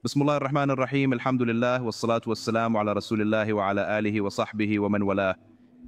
Бисмилlah ар-Рахман ар-Рахим, алхамдулиллах, вассалату вассаламу ала Расулиллахи ва ала алихи ва сахбихи ва мен вала.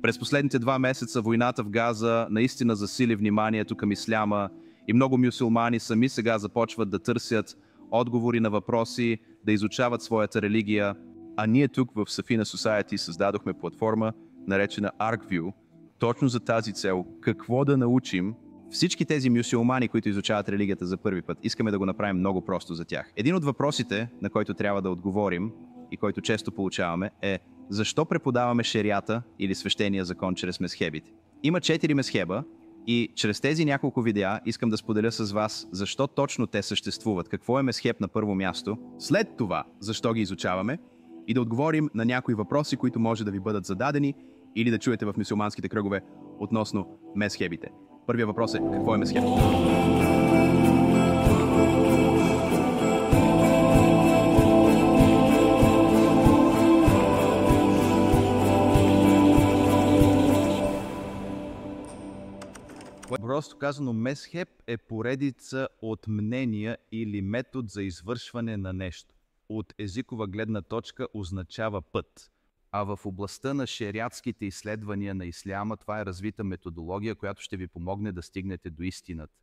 През последните 2 месеца войната в Газа наистина засили вниманието към исляма и много мюсюлмани сами сега започват да търсят отговори на въпроси, да изучават своята религия. А ние тук в Safina Society създадохме платформа, наречена ArcView, точно за тази цел. Какво да научим всички тези мюсюлмани, които изучават религията за първи път? Искаме да го направим много просто за тях. Един от въпросите, на който трябва да отговорим и който често получаваме, е: защо преподаваме шерията или свещения закон чрез мезхебите? Има 4 мезхеба и чрез тези няколко видеа искам да споделя с вас защо точно те съществуват, какво е мезхеб на първо място, след това защо ги изучаваме и да отговорим на някои въпроси, които може да ви бъдат зададени или да чуете в мюсюлманските кръгове относно мезхебите. Първият въпрос е: какво е мезхеб? Просто казано, мезхеб е поредица от мнения или метод за извършване на нещо. От езикова гледна точка означава път. А в областта на шериатските изследвания на исляма това е развита методология, която ще ви помогне да стигнете до истината.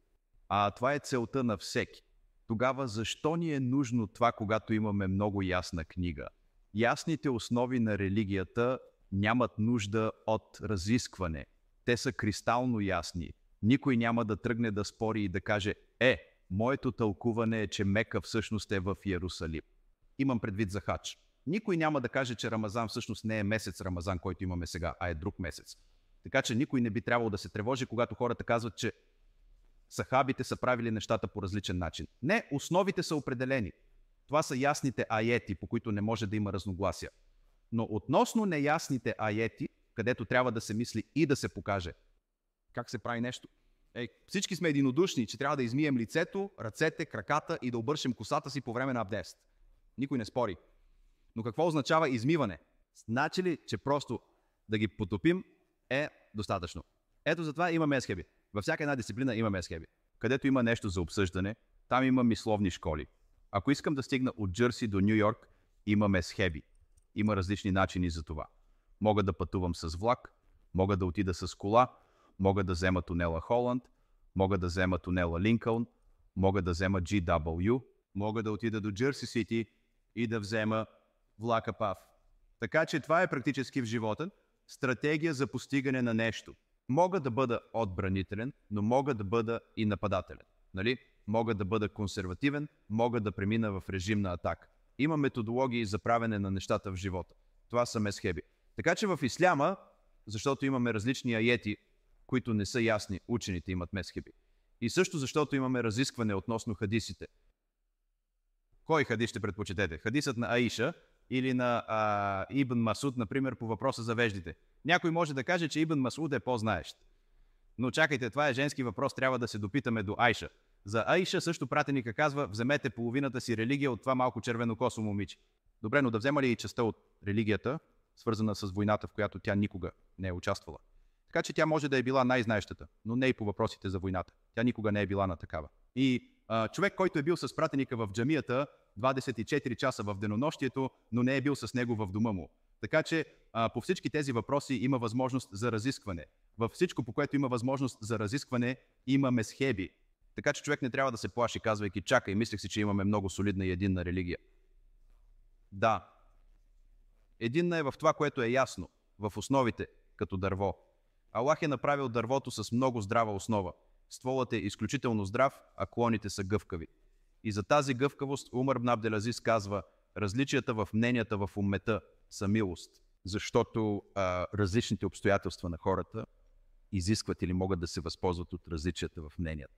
А това е целта на всеки. Тогава защо ни е нужно това, когато имаме много ясна книга? Ясните основи на религията нямат нужда от разискване. Те са кристално ясни. Никой няма да тръгне да спори и да каже: моето тълкуване е, че Мека всъщност е в Йерусалим. Имам предвид за хач. Никой няма да каже, че Рамазан всъщност не е месец Рамазан, който имаме сега, а е друг месец. Така че никой не би трябвало да се тревожи, когато хората казват, че сахабите са правили нещата по различен начин. Не, основите са определени. Това са ясните аети, по които не може да има разногласия. Но относно неясните аети, където трябва да се мисли и да се покаже как се прави нещо. Всички сме единодушни, че трябва да измием лицето, ръцете, краката и да обършем косата си по време на абдест. Никой не спори. Но какво означава измиване? Значи ли, че просто да ги потопим е достатъчно? Ето затова има мезхеби. Във всяка една дисциплина има мезхеби. Където има нещо за обсъждане, там има мисловни школи. Ако искам да стигна от Джърси до Ню Йорк, има мезхеби. Има различни начини за това. Мога да пътувам с влак, мога да отида с кола, мога да взема тунела Холанд, мога да взема тунела Линкълн, мога да взема GW, мога да отида до Джърси Сити и да взема влака ПАВ. Така че това е практически в живота стратегия за постигане на нещо. Мога да бъда отбранителен, но мога да бъда и нападателен. Нали? Мога да бъда консервативен, мога да премина в режим на атака. Има методологии за правене на нещата в живота. Това са мезхеби. Така че в исляма, защото имаме различни аети, които не са ясни, учените имат мезхеби. И също защото имаме разискване относно хадисите. Кой хадис ще предпочитете? Хадисът на Аиша или на Ибн Масуд, например, по въпроса за веждите? Някой може да каже, че Ибн Масуд е по-знаещ. Но чакайте, това е женски въпрос, трябва да се допитаме до Айша. За Аиша също пратеника казва: вземете половината си религия от това малко червенокосо момиче. Добре, но да взема ли и частта от религията, свързана с войната, в която тя никога не е участвала? Така че тя може да е била най-знаещата, но не и по въпросите за войната. Тя никога не е била на такава. И човек, който е бил с пратеника в джамията 24 часа в денонощието, но не е бил с него в дома му. Така че по всички тези въпроси има възможност за разискване. Във всичко, по което има възможност за разискване, има мезхеби. Така че човек не трябва да се плаши, казвайки: чакай, мислех си, че имаме много солидна и единна религия. Да. Единна е в това, което е ясно, в основите, като дърво. Аллах е направил дървото с много здрава основа. Стволът е изключително здрав, а клоните са гъвкави. И за тази гъвкавост Умар ибн Абдел-Азиз казва: различията в мненията в уммета са милост, защото различните обстоятелства на хората изискват или могат да се възползват от различията в мненията.